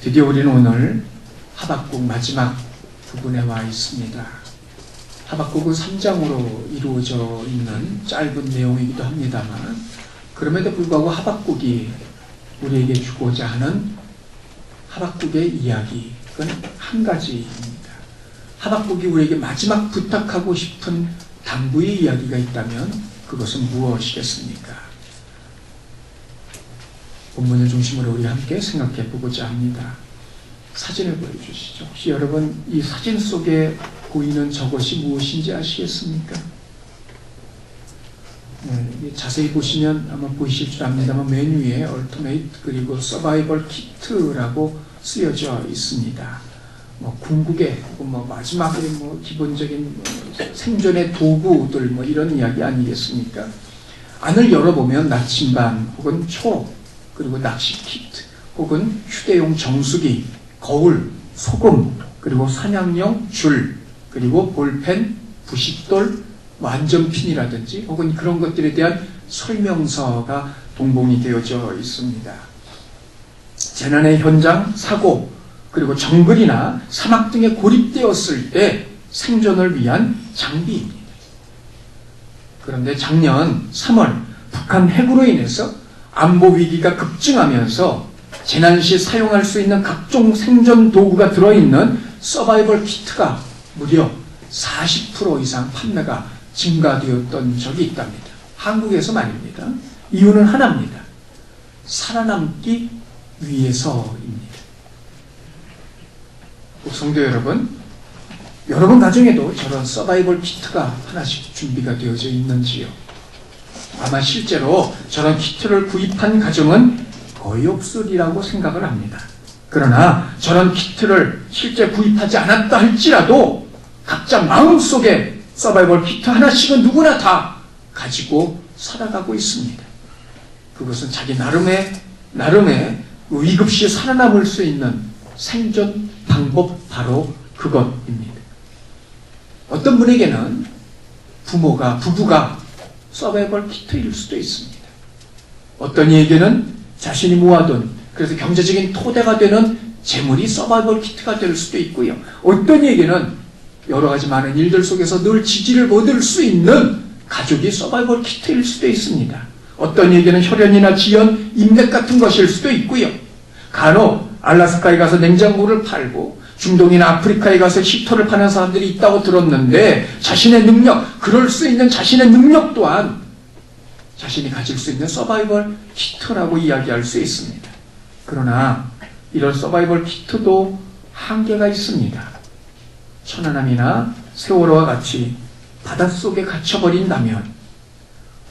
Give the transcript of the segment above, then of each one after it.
드디어 우리는 오늘 하박국 마지막 부분에 와 있습니다. 하박국은 3장으로 이루어져 있는 짧은 내용이기도 합니다만, 그럼에도 불구하고 하박국이 우리에게 주고자 하는 하박국의 이야기, 그건 한 가지입니다. 하박국이 우리에게 마지막 부탁하고 싶은 당부의 이야기가 있다면 그것은 무엇이겠습니까? 본문을 중심으로 우리 함께 생각해 보고자 합니다. 사진을 보여주시죠. 혹시 여러분 이 사진 속에 보이는 저것이 무엇인지 아시겠습니까? 네, 자세히 보시면 아마 보이실 줄 압니다만 맨 위에 얼터네이트 그리고 서바이벌 키트라고 쓰여져 있습니다. 궁극의 마지막에 기본적인 생존의 도구들 이런 이야기 아니겠습니까? 안을 열어보면 나침반 혹은 초 그리고 낚시 키트 혹은 휴대용 정수기, 거울, 소금, 그리고 사냥용 줄, 그리고 볼펜, 부싯돌, 안전핀이라든지 혹은 그런 것들에 대한 설명서가 동봉이 되어져 있습니다. 재난의 현장, 사고, 그리고 정글이나 사막 등에 고립되었을 때 생존을 위한 장비입니다. 그런데 작년 3월 북한 핵으로 인해서 안보 위기가 급증하면서 재난 시 사용할 수 있는 각종 생존 도구가 들어있는 서바이벌 키트가 무려 40% 이상 판매가 증가되었던 적이 있답니다. 한국에서 말입니다. 이유는 하나입니다. 살아남기 위해서입니다. 성도 여러분, 여러분 가정에도 저런 서바이벌 키트가 하나씩 준비가 되어져 있는지요? 아마 실제로 저런 키트를 구입한 가정은 거의 없으리라고 생각을 합니다. 그러나 저런 키트를 실제 구입하지 않았다 할지라도 각자 마음속에 서바이벌 키트 하나씩은 누구나 다 가지고 살아가고 있습니다. 그것은 자기 나름의 위급시에 살아남을 수 있는 생존 방법, 바로 그것입니다. 어떤 분에게는 부부가 서바이벌 키트일 수도 있습니다. 어떤 이에게는 자신이 모아둔, 그래서 경제적인 토대가 되는 재물이 서바이벌 키트가 될 수도 있고요. 어떤 이에게는 여러 가지 많은 일들 속에서 늘 지지를 얻을 수 있는 가족이 서바이벌 키트일 수도 있습니다. 어떤 이에게는 혈연이나 지연, 인맥 같은 것일 수도 있고요. 간혹 알라스카에 가서 냉장고를 팔고 중동이나 아프리카에 가서 히터를 파는 사람들이 있다고 들었는데, 자신의 능력, 그럴 수 있는 자신의 능력 또한 자신이 가질 수 있는 서바이벌 키트라고 이야기할 수 있습니다. 그러나 이런 서바이벌 키트도 한계가 있습니다. 천안함이나 세월호와 같이 바닷속에 갇혀버린다면,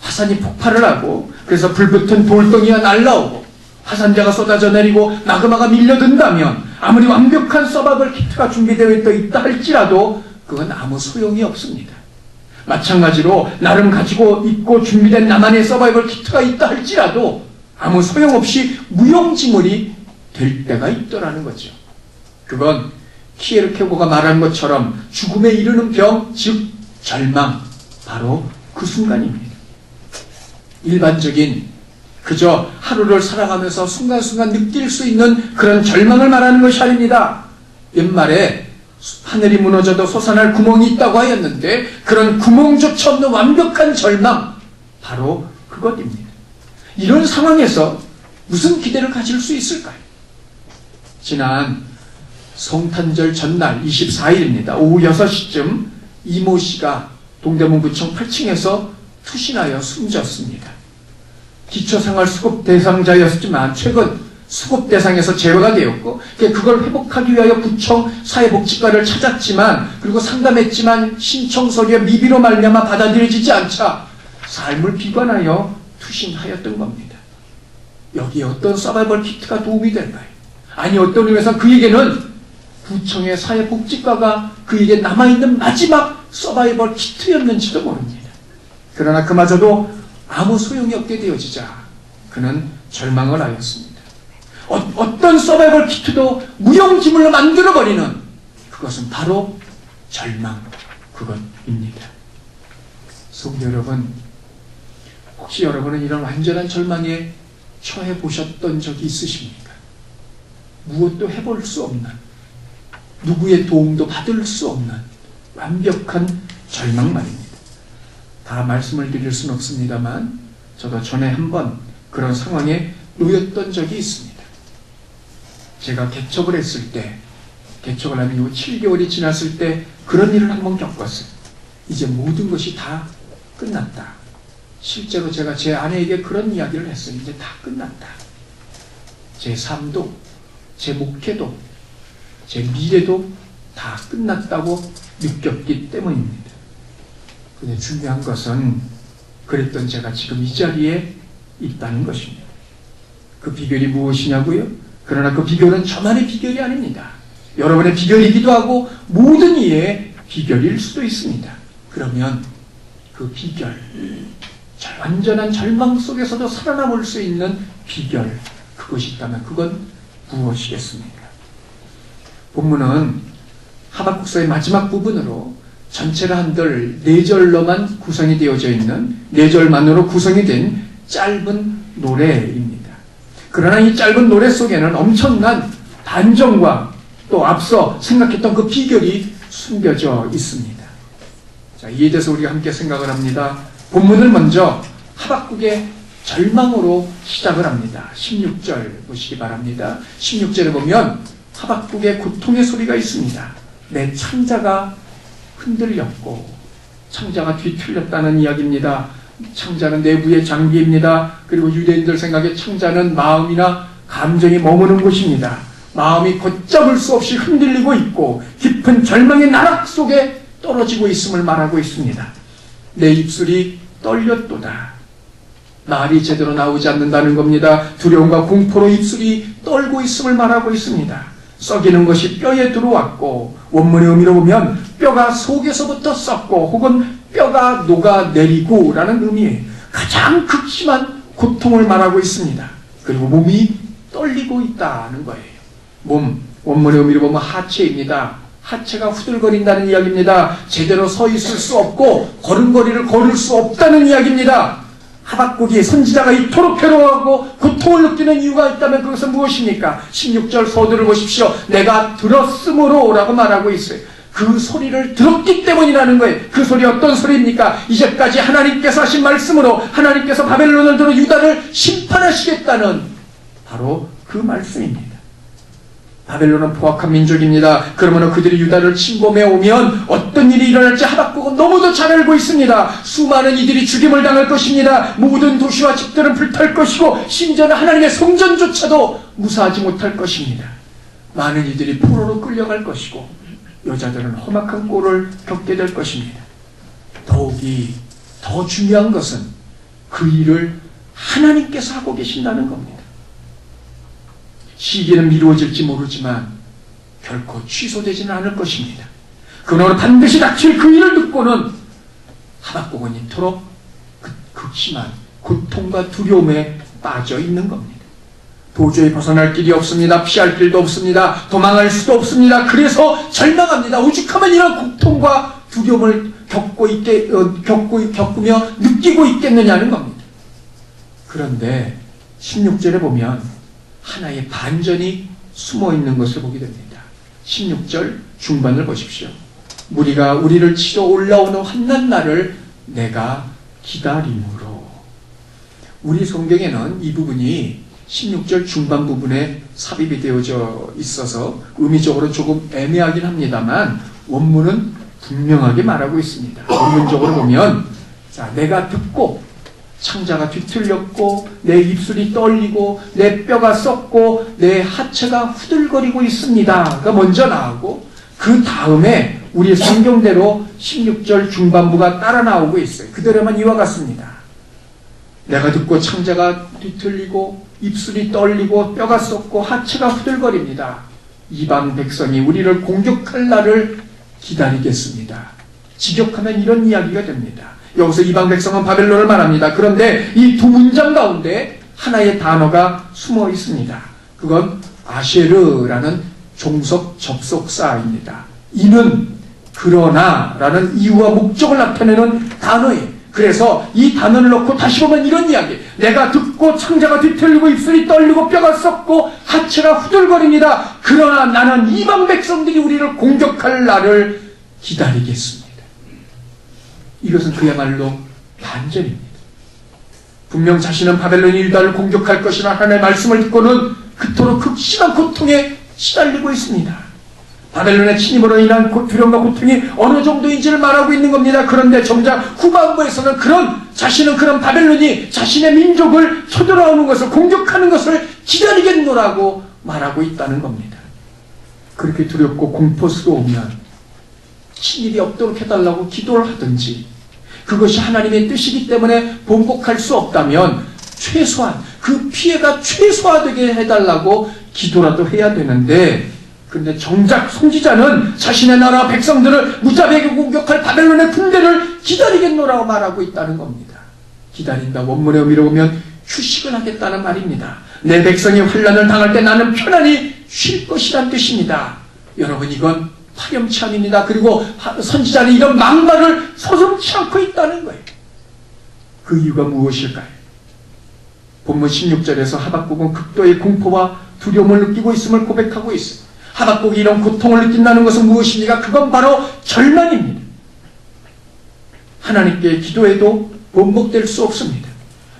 화산이 폭발을 하고 그래서 불붙은 돌덩이가 날라오고 화산재가 쏟아져 내리고 마그마가 밀려든다면, 아무리 완벽한 서바이벌 키트가 준비되어 있다 할지라도 그건 아무 소용이 없습니다. 마찬가지로 나름 가지고 있고 준비된 나만의 서바이벌 키트가 있다 할지라도 아무 소용없이 무용지물이 될 때가 있더라는 거죠. 그건 키에르케고가 말한 것처럼 죽음에 이르는 병, 즉 절망, 바로 그 순간입니다. 일반적인 그저 하루를 살아가면서 순간순간 느낄 수 있는 그런 절망을 말하는 것이 아닙니다. 옛말에 하늘이 무너져도 솟아날 구멍이 있다고 하였는데, 그런 구멍조차 없는 완벽한 절망, 바로 그것입니다. 이런 상황에서 무슨 기대를 가질 수 있을까요? 지난 성탄절 전날 24일입니다. 오후 6시쯤 이모 씨가 동대문구청 8층에서 투신하여 숨졌습니다. 기초생활수급 대상자였지만 최근 수급 대상에서 제외가 되었고, 그걸 회복하기 위하여 구청 사회복지과를 찾았지만, 그리고 상담했지만 신청 서류에 미비로 말미암아 받아들여지지 않자 삶을 비관하여 투신하였던 겁니다. 여기에 어떤 서바이벌 키트가 도움이 될까요? 아니, 어떤 의미에서 그에게는 구청의 사회복지과가 그에게 남아있는 마지막 서바이벌 키트였는지도 모릅니다. 그러나 그마저도 아무 소용이 없게 되어지자 그는 절망을 하였습니다. 어떤 서바이벌 키트도 무용지물로 만들어버리는 그것은 바로 절망, 그것입니다. 성도 여러분, 혹시 여러분은 이런 완전한 절망에 처해 보셨던 적이 있으십니까? 무엇도 해볼 수 없는, 누구의 도움도 받을 수 없는 완벽한 절망 말입니다. 다 말씀을 드릴 수는 없습니다만 저도 전에 한번 그런 상황에 놓였던 적이 있습니다. 제가 개척을 했을 때, 개척을 한 이후 7개월이 지났을 때 그런 일을 한번 겪었어요. 이제 모든 것이 다 끝났다. 실제로 제가 제 아내에게 그런 이야기를 했어요. 이제 다 끝났다. 제 삶도, 제 목회도, 제 미래도 다 끝났다고 느꼈기 때문입니다. 근데 중요한 것은 그랬던 제가 지금 이 자리에 있다는 것입니다. 그 비결이 무엇이냐고요? 그러나 그 비결은 저만의 비결이 아닙니다. 여러분의 비결이기도 하고 모든 이의 비결일 수도 있습니다. 그러면 그 비결, 완전한 절망 속에서도 살아남을 수 있는 비결, 그것이 있다면 그건 무엇이겠습니까? 본문은 하박국서의 마지막 부분으로 전체를 한들 4절로만 구성이 되어져 있는, 4절만으로 구성이 된 짧은 노래입니다. 그러나 이 짧은 노래 속에는 엄청난 반전과 또 앞서 생각했던 그 비결이 숨겨져 있습니다. 자, 이에 대해서 우리가 함께 생각을 합니다. 본문을 먼저 하박국의 절망으로 시작을 합니다. 16절 보시기 바랍니다. 16절에 보면 하박국의 고통의 소리가 있습니다. 내 창자가 흔들렸고, 창자가 뒤틀렸다는 이야기입니다. 창자는 내부의 장비입니다. 그리고 유대인들 생각에 창자는 마음이나 감정이 머무는 곳입니다. 마음이 걷잡을 수 없이 흔들리고 있고 깊은 절망의 나락 속에 떨어지고 있음을 말하고 있습니다. 내 입술이 떨렸도다. 말이 제대로 나오지 않는다는 겁니다. 두려움과 공포로 입술이 떨고 있음을 말하고 있습니다. 썩이는 것이 뼈에 들어왔고, 원문의 의미로 보면 뼈가 속에서부터 썩고 혹은 뼈가 녹아내리고 라는 의미의 가장 극심한 고통을 말하고 있습니다. 그리고 몸이 떨리고 있다는 거예요. 몸, 원문의 의미로 보면 하체입니다. 하체가 후들거린다는 이야기입니다. 제대로 서 있을 수 없고 걸음걸이를 걸을 수 없다는 이야기입니다. 하박국이 선지자가 이토록 괴로워하고 고통을 느끼는 이유가 있다면 그것은 무엇입니까? 16절 서두를 보십시오. 내가 들었으므로 라고 말하고 있어요. 그 소리를 들었기 때문이라는 거예요. 그 소리 어떤 소리입니까? 이제까지 하나님께서 하신 말씀으로 하나님께서 바벨론을 들어 유다를 심판하시겠다는 바로 그 말씀입니다. 바벨론은 포악한 민족입니다. 그러면 그들이 유다를 침범해 오면 어떤 일이 일어날지 하박국은 너무도 잘 알고 있습니다. 수많은 이들이 죽임을 당할 것입니다. 모든 도시와 집들은 불탈 것이고 심지어는 하나님의 성전조차도 무사하지 못할 것입니다. 많은 이들이 포로로 끌려갈 것이고 여자들은 험악한 꼴을 겪게 될 것입니다. 더욱이 더 중요한 것은 그 일을 하나님께서 하고 계신다는 겁니다. 시기는 미루어질지 모르지만 결코 취소되지는 않을 것입니다. 그러나 반드시 닥칠 그 일을 듣고는 하박국은 이토록 극심한 고통과 두려움에 빠져 있는 겁니다. 도저히 벗어날 길이 없습니다. 피할 길도 없습니다. 도망할 수도 없습니다. 그래서 절망합니다. 오죽하면 이런 고통과 두려움을 겪으며 느끼고 있겠느냐는 겁니다. 그런데 16절에 보면 하나의 반전이 숨어 있는 것을 보게 됩니다. 16절 중반을 보십시오. 무리가 우리를 치러 올라오는 환난 날을 내가 기다림으로. 우리 성경에는 이 부분이 16절 중반 부분에 삽입이 되어져 있어서 의미적으로 조금 애매하긴 합니다만 원문은 분명하게 말하고 있습니다. 원문적으로 보면 자, 내가 듣고 창자가 뒤틀렸고 내 입술이 떨리고 내 뼈가 썩고 내 하체가 후들거리고 있습니다가 먼저 나오고 그 다음에 우리 성경대로 16절 중반부가 따라 나오고 있어요. 그대로만 이와 같습니다. 내가 듣고 창자가 뒤틀리고 입술이 떨리고 뼈가 썩고 하체가 후들거립니다. 이방 백성이 우리를 공격할 날을 기다리겠습니다. 직역하면 이런 이야기가 됩니다. 여기서 이방 백성은 바벨론을 말합니다. 그런데 이 두 문장 가운데 하나의 단어가 숨어 있습니다. 그건 아쉐르라는 종속 접속사입니다. 이는 그러나 라는 이유와 목적을 나타내는 단어예요. 그래서 이 단어를 넣고 다시 보면 이런 이야기. 내가 듣고 창자가 뒤틀리고 입술이 떨리고 뼈가 썩고 하체가 후들거립니다. 그러나 나는 이방 백성들이 우리를 공격할 날을 기다리겠습니다. 이것은 그야말로 반전입니다. 분명 자신은 바벨론 일달을 공격할 것이라 하나님의 말씀을 듣고는 그토록 극심한 고통에 시달리고 있습니다. 바벨론의 침입으로 인한 두려움과 고통이 어느 정도인지를 말하고 있는 겁니다. 그런데 정작 후반부에서는 자신은 그런 바벨론이 자신의 민족을 쳐들어오는 것을 공격하는 것을 기다리겠노라고 말하고 있다는 겁니다. 그렇게 두렵고 공포스러우면 침입이 없도록 해달라고 기도를 하든지, 그것이 하나님의 뜻이기 때문에 번복할 수 없다면 최소한 그 피해가 최소화되게 해달라고 기도라도 해야 되는데, 그런데 정작 선지자는 자신의 나라 백성들을 무자비하게 공격할 바벨론의 군대를 기다리겠노라고 말하고 있다는 겁니다. 기다린다, 원문의 의미로 보면 휴식을 하겠다는 말입니다. 내 백성이 환난을 당할 때 나는 편안히 쉴 것이란 뜻입니다. 여러분, 이건 파렴치 않습니다. 그리고 선지자는 이런 막말을 서슴지 않고 있다는 거예요. 그 이유가 무엇일까요? 본문 16절에서 하박국은 극도의 공포와 두려움을 느끼고 있음을 고백하고 있습니다. 하박국이 이런 고통을 느낀다는 것은 무엇입니까? 그건 바로 절망입니다. 하나님께 기도해도 번복될 수 없습니다.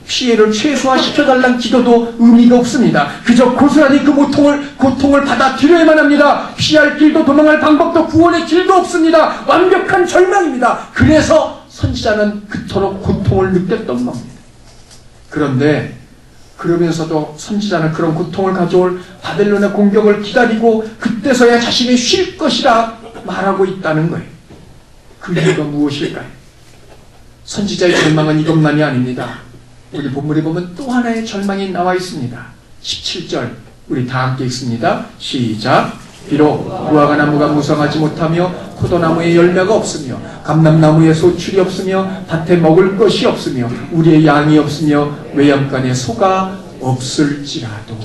피해를 최소화시켜달라는 기도도 의미가 없습니다. 그저 고스란히 그 고통을 받아들여야만 합니다. 피할 길도 도망할 방법도 구원의 길도 없습니다. 완벽한 절망입니다. 그래서 선지자는 그토록 고통을 느꼈던 겁니다. 그런데 그러면서도 선지자는 그런 고통을 가져올 바벨론의 공격을 기다리고 그때서야 자신이 쉴 것이라 말하고 있다는 거예요. 그 이유가 무엇일까요? 선지자의 절망은 이것만이 아닙니다. 우리 본문에 보면 또 하나의 절망이 나와 있습니다. 17절 우리 다 함께 읽습니다. 시작. 비록 무화과 나무가 무성하지 못하며 포도나무에 열매가 없으며 감람나무에 소출이 없으며 밭에 먹을 것이 없으며 우리의 양이 없으며 외양간에 소가 없을지라도,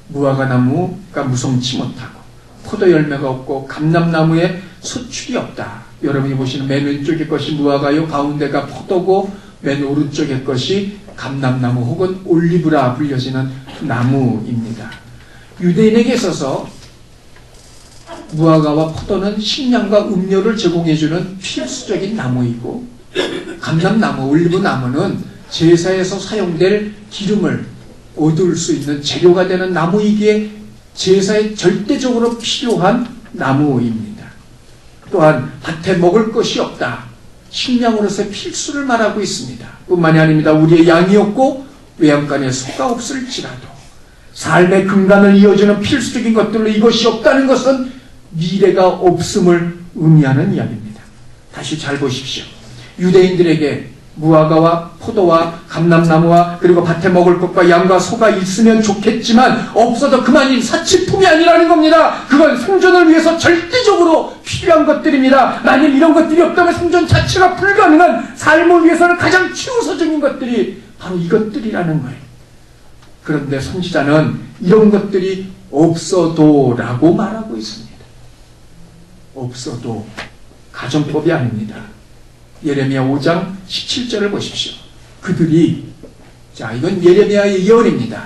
무화과 나무가 무성치 못하고 포도 열매가 없고 감람나무에 소출이 없다. 여러분이 보시는 맨 왼쪽의 것이 무화과요, 가운데가 포도고 맨 오른쪽의 것이 감람나무 혹은 올리브라 불려지는 나무입니다. 유대인에게 있어서 무화과와 포도는 식량과 음료를 제공해주는 필수적인 나무이고, 감람나무, 올리브나무는 제사에서 사용될 기름을 얻을 수 있는 재료가 되는 나무이기에 제사에 절대적으로 필요한 나무입니다. 또한 밭에 먹을 것이 없다. 식량으로서의 필수를 말하고 있습니다. 뿐만이 아닙니다. 우리의 양이 없고 외양간에 소가 없을지라도, 삶의 근간을 이어주는 필수적인 것들로 이것이 없다는 것은 미래가 없음을 의미하는 이야기입니다. 다시 잘 보십시오. 유대인들에게 무화과와 포도와 감람나무와 그리고 밭에 먹을 것과 양과 소가 있으면 좋겠지만 없어도 그만인 사치품이 아니라는 겁니다. 그건 생존을 위해서 절대적으로 필요한 것들입니다. 만약 이런 것들이 없다면 생존 자체가 불가능한 삶을 위해서는 가장 최우선적인 것들이 바로 이것들이라는 거예요. 그런데 선지자는 이런 것들이 없어도 라고 말하고 있습니다. 없어도 가정법이 아닙니다. 예레미야 5장 17절을 보십시오. 그들이, 자, 이건 예레미야의 예언입니다.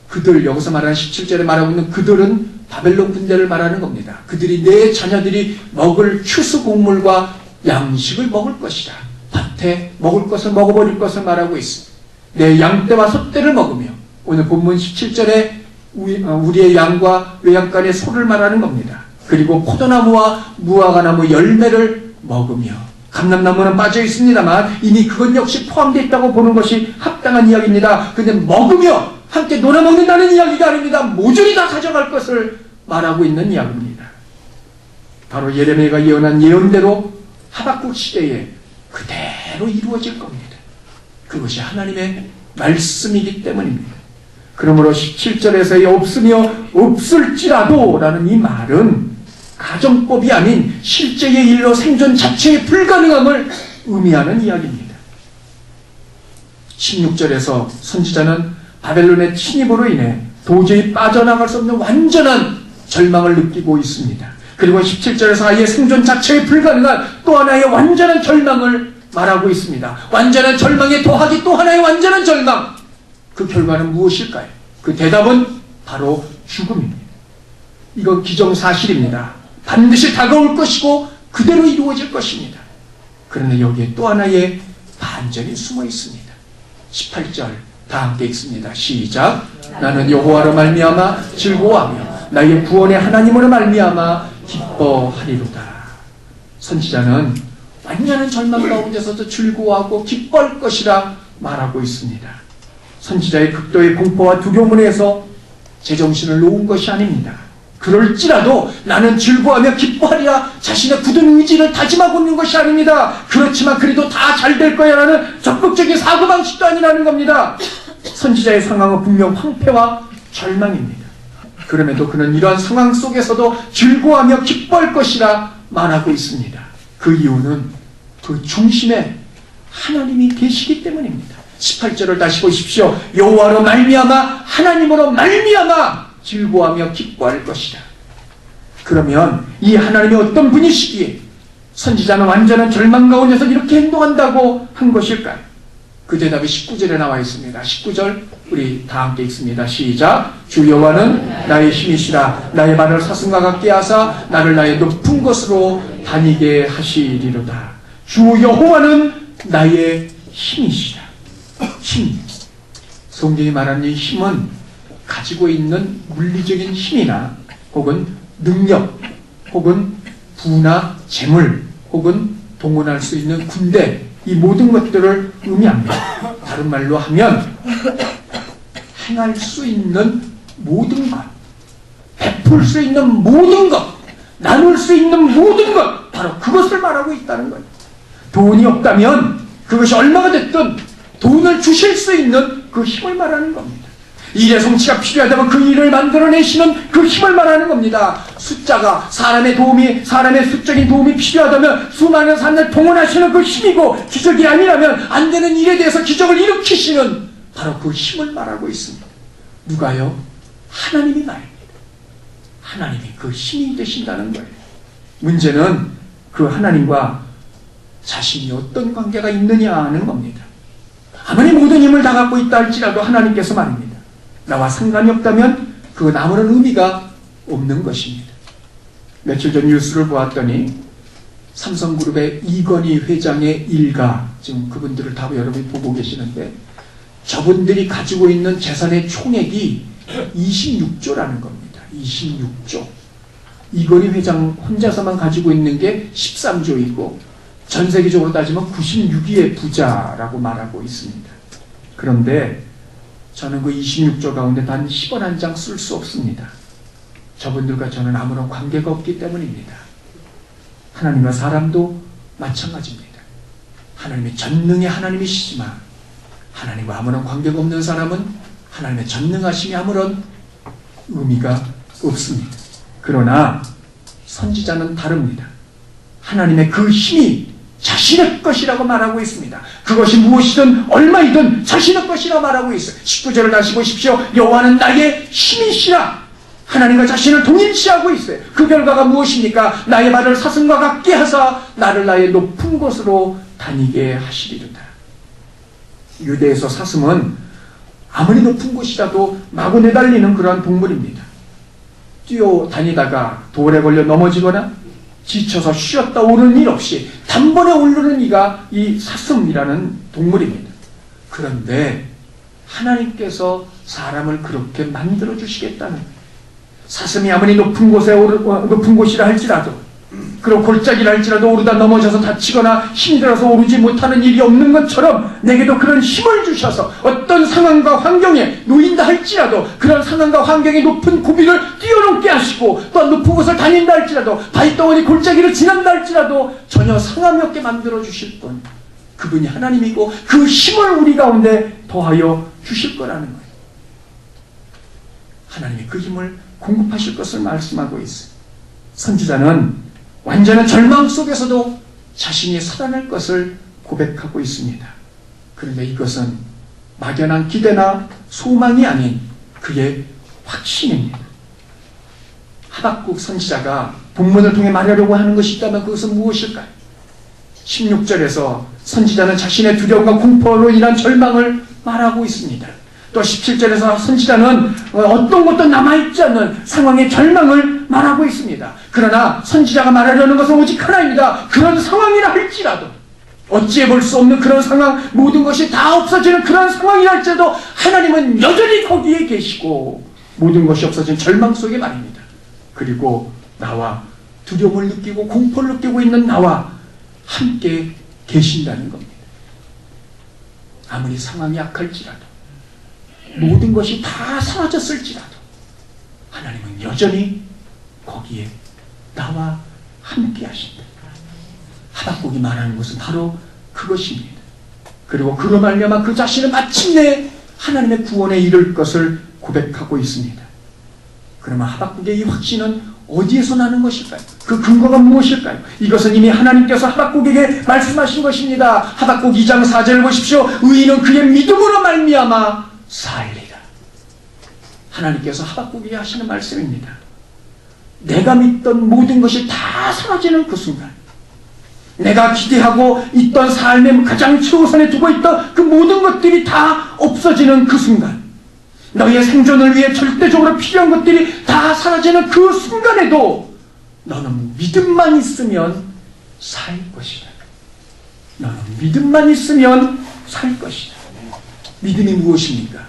그들, 여기서 말하는 17절에 말하고 있는 그들은 바벨론 군대를 말하는 겁니다. 그들이 내 자녀들이 먹을 추수 곡물과 양식을 먹을 것이다. 밭에 먹을 것을 먹어버릴 것을 말하고 있습니다. 내 양떼와 소떼를 먹으며, 오늘 본문 17절에 우리의 양과 외양간의 소를 말하는 겁니다. 그리고 포도나무와 무화과나무 열매를 먹으며, 감람나무는 빠져 있습니다만 이미 그건 역시 포함되어 있다고 보는 것이 합당한 이야기입니다. 근데 먹으며 함께 놀아먹는다는 이야기가 아닙니다. 모조리 다 가져갈 것을 말하고 있는 이야기입니다. 바로 예레미야가 예언한 예언대로 하박국 시대에 그대로 이루어질 겁니다. 그것이 하나님의 말씀이기 때문입니다. 그러므로 17절에서의 없으며 없을지라도 라는 이 말은 가정법이 아닌 실제의 일로 생존 자체의 불가능함을 의미하는 이야기입니다. 16절에서 선지자는 바벨론의 침입으로 인해 도저히 빠져나갈 수 없는 완전한 절망을 느끼고 있습니다. 그리고 17절에서 아예 생존 자체의 불가능한 또 하나의 완전한 절망을 말하고 있습니다. 완전한 절망에 더하기 또 하나의 완전한 절망. 그 결과는 무엇일까요? 그 대답은 바로 죽음입니다. 이건 기정사실입니다. 반드시 다가올 것이고 그대로 이루어질 것입니다. 그런데 여기에 또 하나의 반전이 숨어 있습니다. 18절 다 함께 읽습니다. 시작. 나는 여호와로 말미암아 즐거워하며 나의 구원의 하나님으로 말미암아 기뻐하리로다. 선지자는 완전한 절망 가운데서도 즐거워하고 기뻐할 것이라 말하고 있습니다. 선지자의 극도의 공포와 두려움을 해서 제정신을 놓은 것이 아닙니다. 그럴지라도 나는 즐거워하며 기뻐하리라 자신의 굳은 의지를 다짐하고 있는 것이 아닙니다. 그렇지만 그래도 다 잘 될 거야 라는 적극적인 사고방식도 아니라는 겁니다. 선지자의 상황은 분명 황폐와 절망입니다. 그럼에도 그는 이러한 상황 속에서도 즐거워하며 기뻐할 것이라 말하고 있습니다. 그 이유는 그 중심에 하나님이 계시기 때문입니다. 18절을 다시 보십시오. 여호와로 말미암아 하나님으로 말미암아 즐거워하며 기뻐할 것이다. 그러면 이 하나님이 어떤 분이시기에 선지자는 완전한 절망 가운데서 이렇게 행동한다고 한 것일까요? 그 대답이 19절에 나와 있습니다. 19절 우리 다 함께 읽습니다. 시작. 주 여호와는 나의 힘이시라. 나의 발을 사슴과 같게 하사 나를 나의 높은 곳으로 다니게 하시리로다. 주 여호와는 나의 힘이시라. 힘. 성경이 말하는 이 힘은 가지고 있는 물리적인 힘이나 혹은 능력 혹은 부나 재물 혹은 동원할 수 있는 군대 이 모든 것들을 의미합니다. 다른 말로 하면 행할 수 있는 모든 것, 베풀 수 있는 모든 것, 나눌 수 있는 모든 것, 바로 그것을 말하고 있다는 거예요. 돈이 없다면 그것이 얼마가 됐든 돈을 주실 수 있는 그 힘을 말하는 겁니다. 일의 성취가 필요하다면 그 일을 만들어내시는 그 힘을 말하는 겁니다. 숫자가 사람의 수적인 도움이 필요하다면 수많은 사람을 동원하시는 그 힘이고 기적이 아니라면 안 되는 일에 대해서 기적을 일으키시는 바로 그 힘을 말하고 있습니다. 누가요? 하나님이 말입니다. 하나님이 그 힘이 되신다는 거예요. 문제는 그 하나님과 자신이 어떤 관계가 있느냐 하는 겁니다. 아무리 모든 힘을 다 갖고 있다 할지라도 하나님께서 말입니다. 나와 상관이 없다면 그건 아무런 의미가 없는 것입니다. 며칠 전 뉴스를 보았더니 삼성그룹의 이건희 회장의 일가, 지금 그분들을 다 여러분이 보고 계시는데 저분들이 가지고 있는 재산의 총액이 26조라는 겁니다. 26조. 이건희 회장 혼자서만 가지고 있는 게 13조이고 전 세계적으로 따지면 96위의 부자라고 말하고 있습니다. 그런데 저는 그 26조 가운데 단 10원 한 장 쓸 수 없습니다. 저분들과 저는 아무런 관계가 없기 때문입니다. 하나님과 사람도 마찬가지입니다. 하나님의 전능의 하나님이시지만 하나님과 아무런 관계가 없는 사람은 하나님의 전능하심이 아무런 의미가 없습니다. 그러나 선지자는 다릅니다. 하나님의 그 힘이 자신의 것이라고 말하고 있습니다. 그것이 무엇이든 얼마이든 자신의 것이라고 말하고 있어요. 19절을 다시 보십시오. 여호와는 나의 힘이시라. 하나님과 자신을 동일시하고 있어요. 그 결과가 무엇입니까? 나의 발을 사슴과 같게 하사 나를 나의 높은 곳으로 다니게 하시리로다. 유대에서 사슴은 아무리 높은 곳이라도 마구 내달리는 그러한 동물입니다. 뛰어다니다가 돌에 걸려 넘어지거나 지쳐서 쉬었다 오르는 일 없이 단번에 오르는 이가 이 사슴이라는 동물입니다. 그런데 하나님께서 사람을 그렇게 만들어 주시겠다는 거예요. 사슴이 아무리 높은 곳이라 할지라도 그리고 골짜기라 할지라도 오르다 넘어져서 다치거나 힘들어서 오르지 못하는 일이 없는 것처럼 내게도 그런 힘을 주셔서 어떤 상황과 환경에 놓인다 할지라도 그런 상황과 환경의 높은 고비를 뛰어넘게 하시고 또 높은 곳을 다닌다 할지라도 바위덩어리 골짜기를 지난다 할지라도 전혀 상함이 없게 만들어 주실 분, 그분이 하나님이고 그 힘을 우리 가운데 더하여 주실 거라는 거예요. 하나님이 그 힘을 공급하실 것을 말씀하고 있어요. 선지자는 완전한 절망 속에서도 자신이 살아날 것을 고백하고 있습니다. 그런데 이것은 막연한 기대나 소망이 아닌 그의 확신입니다. 하박국 선지자가 본문을 통해 말하려고 하는 것이 있다면 그것은 무엇일까요? 16절에서 선지자는 자신의 두려움과 공포로 인한 절망을 말하고 있습니다. 또 17절에서 선지자는 어떤 것도 남아있지 않는 상황의 절망을 말하고 있습니다. 그러나 선지자가 말하려는 것은 오직 하나입니다. 그런 상황이라 할지라도, 어찌해 볼 수 없는 그런 상황, 모든 것이 다 없어지는 그런 상황이라 할지라도 하나님은 여전히 거기에 계시고 모든 것이 없어진 절망 속에 말입니다. 그리고 나와 두려움을 느끼고 공포를 느끼고 있는 나와 함께 계신다는 겁니다. 아무리 상황이 악할지라도, 모든 것이 다 사라졌을지라도 하나님은 여전히 거기에 나와 함께 하신다. 하박국이 말하는 것은 바로 그것입니다. 그리고 그로 말미암아 그 자신은 마침내 하나님의 구원에 이를 것을 고백하고 있습니다. 그러면 하박국의 이 확신은 어디에서 나는 것일까요? 그 근거가 무엇일까요? 이것은 이미 하나님께서 하박국에게 말씀하신 것입니다. 하박국 2장 4절을 보십시오. 의인은 그의 믿음으로 말미암아 살리라. 하나님께서 하박국에게 하시는 말씀입니다. 내가 믿던 모든 것이 다 사라지는 그 순간, 내가 기대하고 있던 삶의 가장 최우선에 두고 있던 그 모든 것들이 다 없어지는 그 순간, 너희의 생존을 위해 절대적으로 필요한 것들이 다 사라지는 그 순간에도 너는 믿음만 있으면 살 것이다. 너는 믿음만 있으면 살 것이다. 믿음이 무엇입니까?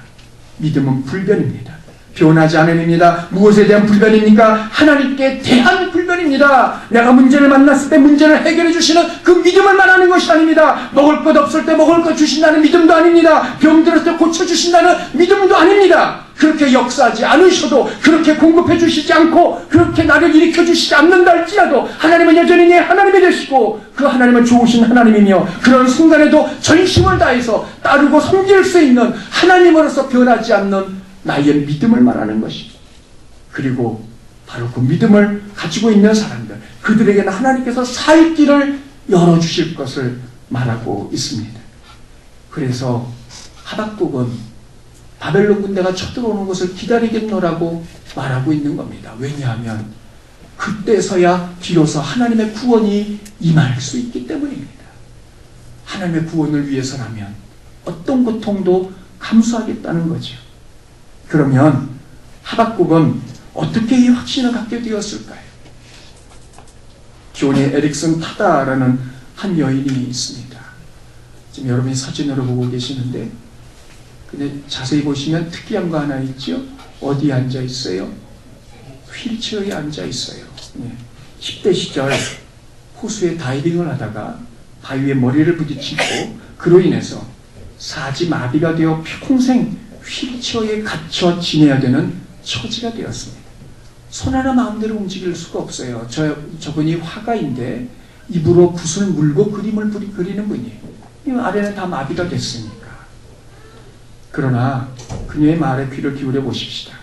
믿음은 불변입니다. 변하지 않은 입니다. 무엇에 대한 불변입니까? 하나님께 대한 불변입니다. 내가 문제를 만났을 때 문제를 해결해 주시는 그 믿음을 말하는 것이 아닙니다. 먹을 것 없을 때 먹을 것 주신다는 믿음도 아닙니다. 병들었을 때 고쳐주신다는 믿음도 아닙니다. 그렇게 역사하지 않으셔도, 그렇게 공급해 주시지 않고, 그렇게 나를 일으켜 주시지 않는다 할지라도 하나님은 여전히 내 하나님이 되시고, 그 하나님은 좋으신 하나님이며, 그런 순간에도 전심을 다해서 따르고 섬길 수 있는 하나님으로서 변하지 않는 나의 믿음을 말하는 것이죠. 그리고 바로 그 믿음을 가지고 있는 사람들, 그들에게는 하나님께서 살 길을 열어주실 것을 말하고 있습니다. 그래서 하박국은 바벨론 군대가 쳐들어오는 것을 기다리겠노라고 말하고 있는 겁니다. 왜냐하면 그때서야 비로소 하나님의 구원이 임할 수 있기 때문입니다. 하나님의 구원을 위해서라면 어떤 고통도 감수하겠다는 거죠. 그러면 하박국은 어떻게 이 확신을 갖게 되었을까요? 조니 에릭슨 타다라는 한 여인이 있습니다. 지금 여러분이 사진으로 보고 계시는데, 근데 자세히 보시면 특이한 거 하나 있죠? 어디에 앉아 있어요? 휠체어에 앉아 있어요. 10대 시절 호수에 다이빙을 하다가 바위에 머리를 부딪히고 그로 인해서 사지마비가 되어 평생 휠체어에 갇혀 지내야 되는 처지가 되었습니다. 손 하나 마음대로 움직일 수가 없어요. 저분이 화가인데 입으로 붓을 물고 그림을 그리는 분이에요. 아래는 다 마비가 됐으니까. 그러나 그녀의 말에 귀를 기울여 보십시다.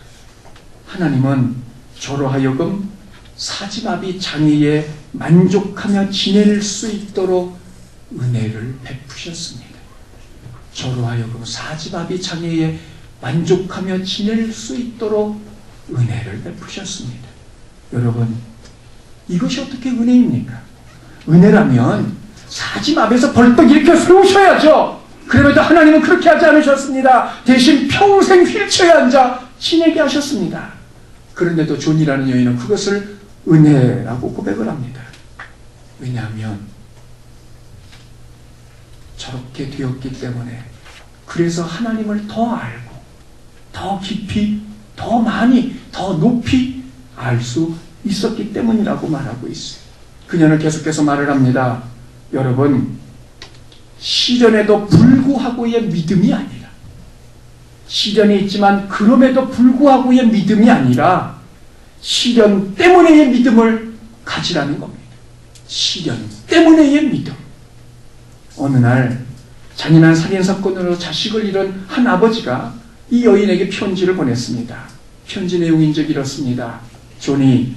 하나님은 저로 하여금 사지마비 장애에 만족하며 지낼 수 있도록 은혜를 베푸셨습니다. 저로 하여금 사지마비 장애에 만족하며 지낼 수 있도록 은혜를 베푸셨습니다. 여러분, 이것이 어떻게 은혜입니까? 은혜라면 사지마비에서 벌떡 일으켜 세우셔야죠. 그럼에도 하나님은 그렇게 하지 않으셨습니다. 대신 평생 휠체어에 앉아 지내게 하셨습니다. 그런데도 존이라는 여인은 그것을 은혜라고 고백을 합니다. 왜냐하면 저렇게 되었기 때문에, 그래서 하나님을 더 알고 더 깊이, 더 많이, 더 높이 알 수 있었기 때문이라고 말하고 있어요. 그녀는 계속해서 말을 합니다. 여러분, 시련에도 불구하고의 믿음이 아니라, 시련이 있지만 그럼에도 불구하고의 믿음이 아니라 시련 때문에의 믿음을 가지라는 겁니다. 시련 때문에의 믿음. 어느 날 잔인한 살인사건으로 자식을 잃은 한 아버지가 이 여인에게 편지를 보냈습니다. 편지 내용인 적 이렇습니다. 존이,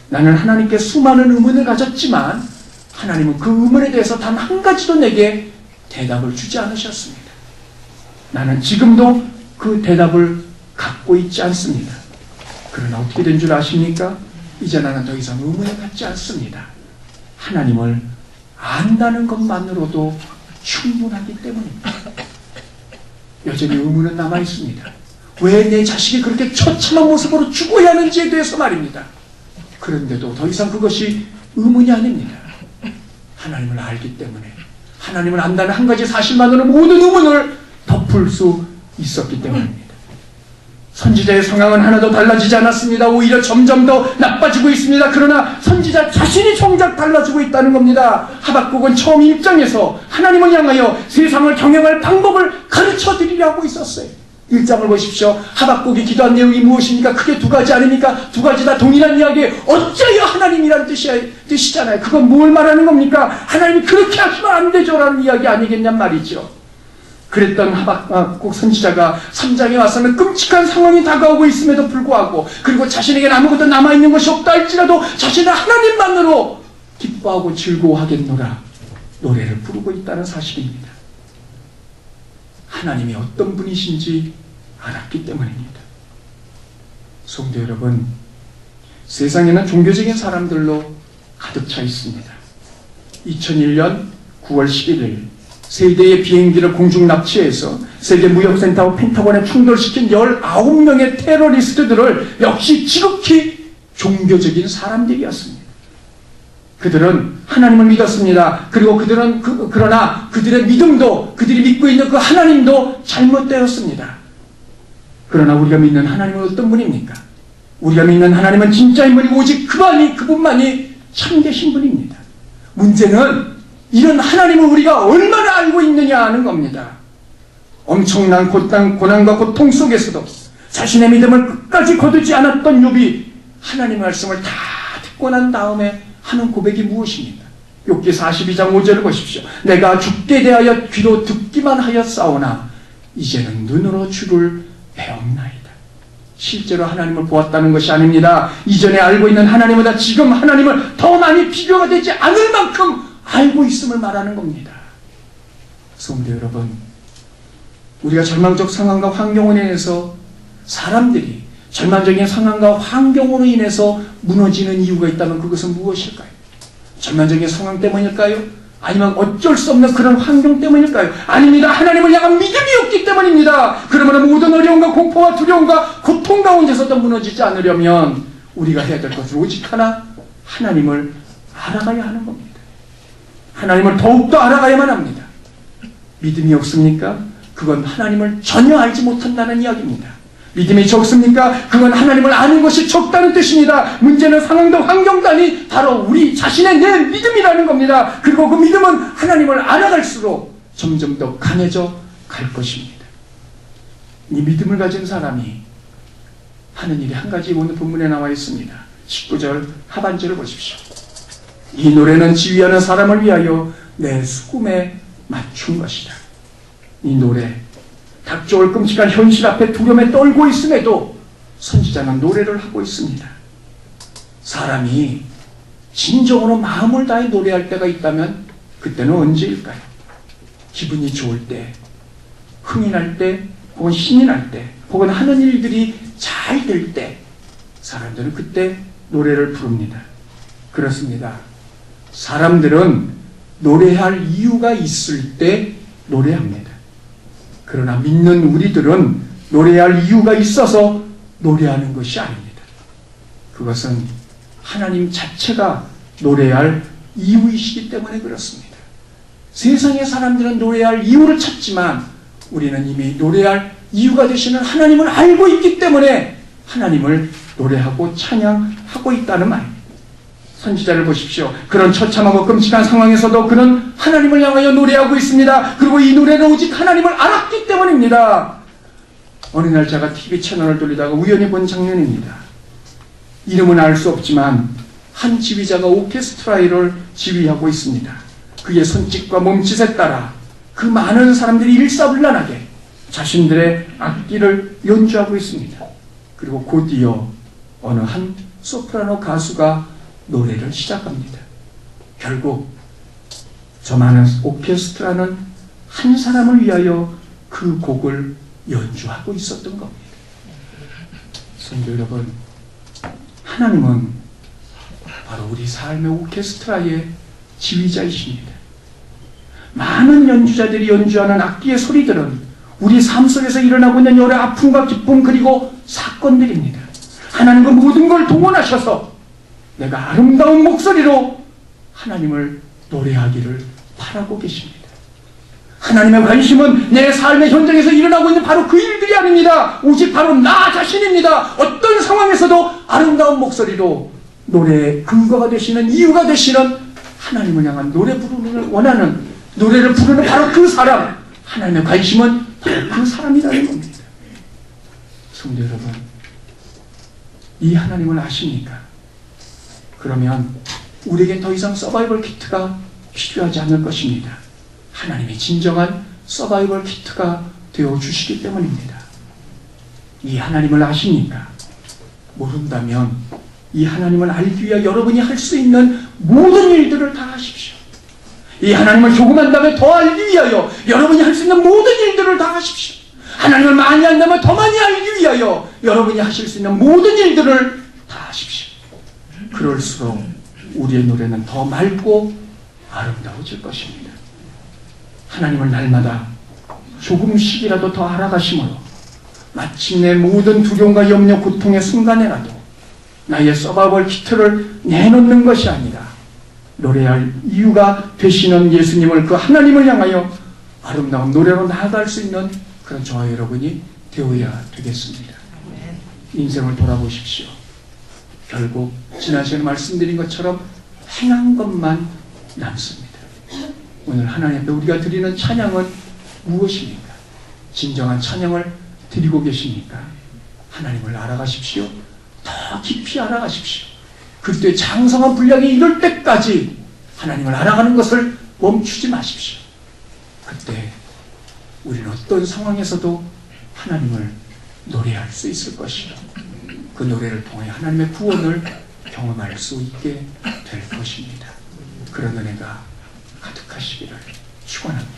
나는 하나님께 수많은 의문을 가졌지만 하나님은 그 의문에 대해서 단 한 가지도 내게 대답을 주지 않으셨습니다. 나는 지금도 그 대답을 갖고 있지 않습니다. 그러나 어떻게 된 줄 아십니까? 이제 나는 더 이상 의문을 갖지 않습니다. 하나님을 안다는 것만으로도 충분하기 때문입니다. 여전히 의문은 남아있습니다. 왜 내 자식이 그렇게 처참한 모습으로 죽어야 하는지에 대해서 말입니다. 그런데도 더 이상 그것이 의문이 아닙니다. 하나님을 알기 때문에, 하나님을 안다는 한 가지 사실만으로 모든 의문을 덮을 수 있었기 때문입니다. 선지자의 상황은 하나도 달라지지 않았습니다. 오히려 점점 더 나빠지고 있습니다. 그러나 선지자 자신이 정작 달라지고 있다는 겁니다. 하박국은 처음 입장에서 하나님을 향하여 세상을 경영할 방법을 가르쳐 드리려고 있었어요. 1장을 보십시오. 하박국이 기도한 내용이 무엇입니까? 크게 두 가지 아닙니까? 두 가지 다 동일한 이야기. 어쩌여 하나님이란 뜻이잖아요. 그건 뭘 말하는 겁니까? 하나님이 그렇게 하시면 안 되죠 라는 이야기 아니겠냔 말이죠. 그랬던 하박국 선지자가 3장에 와서는 끔찍한 상황이 다가오고 있음에도 불구하고, 그리고 자신에게는 아무것도 남아있는 것이 없다 할지라도 자신은 하나님만으로 기뻐하고 즐거워하겠노라 노래를 부르고 있다는 사실입니다. 하나님이 어떤 분이신지 알았기 때문입니다. 성도 여러분, 세상에는 종교적인 사람들로 가득 차 있습니다. 2001년 9월 11일 세대의 비행기를 공중 납치해서 세계무역센터와 펜타곤에 충돌시킨 19명의 테러리스트들을 역시 지극히 종교적인 사람들이었습니다. 그들은 하나님을 믿었습니다. 그리고 그들은 그러나 그들의 믿음도, 그들이 믿고 있는 그 하나님도 잘못되었습니다. 그러나 우리가 믿는 하나님은 어떤 분입니까? 우리가 믿는 하나님은 진짜인 분이고 오직 그분만이 참되신 분입니다. 문제는 이런 하나님을 우리가 얼마나 알고 있느냐 하는 겁니다. 엄청난 고난과 고통 속에서도 자신의 믿음을 끝까지 거두지 않았던 욥이 하나님의 말씀을 다 듣고 난 다음에 하는 고백이 무엇입니까? 욥기 42장 5절을 보십시오. 내가 죽게 대하여 귀로 듣기만 하였사오나 이제는 눈으로 주를 배웠나이다. 실제로 하나님을 보았다는 것이 아닙니다. 이전에 알고 있는 하나님보다 지금 하나님을 더 많이 비교가 되지 않을 만큼 알고 있음을 말하는 겁니다. 성도 여러분, 우리가 절망적 상황과 환경으로 인해서, 사람들이 절망적인 상황과 환경으로 인해서 무너지는 이유가 있다면 그것은 무엇일까요? 절망적인 상황 때문일까요? 아니면 어쩔 수 없는 그런 환경 때문일까요? 아닙니다. 하나님을 향한 믿음이 없기 때문입니다. 그러면 모든 어려움과 공포와 두려움과 고통 가운데서도 무너지지 않으려면 우리가 해야 될 것은 오직 하나, 하나님을 알아가야 하는 겁니다. 하나님을 더욱더 알아가야만 합니다. 믿음이 없습니까? 그건 하나님을 전혀 알지 못한다는 이야기입니다. 믿음이 적습니까? 그건 하나님을 아는 것이 적다는 뜻입니다. 문제는 상황도 환경도 아닌 바로 우리 자신의 내 믿음이라는 겁니다. 그리고 그 믿음은 하나님을 알아갈수록 점점 더 강해져 갈 것입니다. 이 믿음을 가진 사람이 하는 일이 한 가지 오늘 본문에 나와 있습니다. 19절 하반절을 보십시오. 이 노래는 지휘하는 사람을 위하여 내 수금에 맞춘 것이다. 이 노래, 닥쳐올 끔찍한 현실 앞에 두려움에 떨고 있음에도 선지자는 노래를 하고 있습니다. 사람이 진정으로 마음을 다해 노래할 때가 있다면 그때는 언제일까요? 기분이 좋을 때, 흥이 날 때, 혹은 신이 날 때, 혹은 하는 일들이 잘 될 때 사람들은 그때 노래를 부릅니다. 그렇습니다. 사람들은 노래할 이유가 있을 때 노래합니다. 그러나 믿는 우리들은 노래할 이유가 있어서 노래하는 것이 아닙니다. 그것은 하나님 자체가 노래할 이유이시기 때문에 그렇습니다. 세상의 사람들은 노래할 이유를 찾지만 우리는 이미 노래할 이유가 되시는 하나님을 알고 있기 때문에 하나님을 노래하고 찬양하고 있다는 말입니다. 선지자를 보십시오. 그런 처참하고 끔찍한 상황에서도 그는 하나님을 향하여 노래하고 있습니다. 그리고 이 노래는 오직 하나님을 알았기 때문입니다. 어느 날 제가 TV 채널을 돌리다가 우연히 본 장면입니다. 이름은 알 수 없지만 한 지휘자가 오케스트라를 지휘하고 있습니다. 그의 손짓과 몸짓에 따라 그 많은 사람들이 일사불란하게 자신들의 악기를 연주하고 있습니다. 그리고 곧이어 어느 한 소프라노 가수가 노래를 시작합니다. 결국 저 많은 오케스트라는 한 사람을 위하여 그 곡을 연주하고 있었던 겁니다. 성도 여러분, 하나님은 바로 우리 삶의 오케스트라의 지휘자이십니다. 많은 연주자들이 연주하는 악기의 소리들은 우리 삶 속에서 일어나고 있는 여러 아픔과 기쁨 그리고 사건들입니다. 하나님 그 모든 걸 동원하셔서 내가 아름다운 목소리로 하나님을 노래하기를 바라고 계십니다. 하나님의 관심은 내 삶의 현장에서 일어나고 있는 바로 그 일들이 아닙니다. 오직 바로 나 자신입니다. 어떤 상황에서도 아름다운 목소리로 노래의 근거가 되시는, 이유가 되시는 하나님을 향한 노래 부르는 원하는, 노래를 부르는 바로 그 사람, 하나님의 관심은 바로 그 사람이라는 겁니다. 성도 여러분, 이 하나님을 아십니까? 그러면 우리에게 더 이상 서바이벌 키트가 필요하지 않을 것입니다. 하나님이 진정한 서바이벌 키트가 되어주시기 때문입니다. 이 하나님을 아십니까? 모른다면 이 하나님을 알기 위해 여러분이 할 수 있는 모든 일들을 다 하십시오. 이 하나님을 조금 한다면 더 알기 위하여 여러분이 할 수 있는 모든 일들을 다 하십시오. 하나님을 많이 한다면 더 많이 알기 위하여 여러분이 하실 수 있는 모든 일들을 다 하십시오. 그럴수록 우리의 노래는 더 맑고 아름다워질 것입니다. 하나님을 날마다 조금씩이라도 더 알아가심으로 마침내 모든 두려움과 염려, 고통의 순간에라도 나의 서바이벌 키트를 내놓는 것이 아니라 노래할 이유가 되시는 예수님을, 그 하나님을 향하여 아름다운 노래로 나아갈 수 있는 그런 저와 여러분이 되어야 되겠습니다. 인생을 돌아보십시오. 결국 지난 시간에 말씀드린 것처럼 행한 것만 남습니다. 오늘 하나님 앞에 우리가 드리는 찬양은 무엇입니까? 진정한 찬양을 드리고 계십니까? 하나님을 알아가십시오. 더 깊이 알아가십시오. 그리스도의 장성한 분량이 이룰 때까지 하나님을 알아가는 것을 멈추지 마십시오. 그때 우리는 어떤 상황에서도 하나님을 노래할 수 있을 것이요, 그 노래를 통해 하나님의 구원을 경험할 수 있게 될 것입니다. 그런 은혜가 가득하시기를 축원합니다.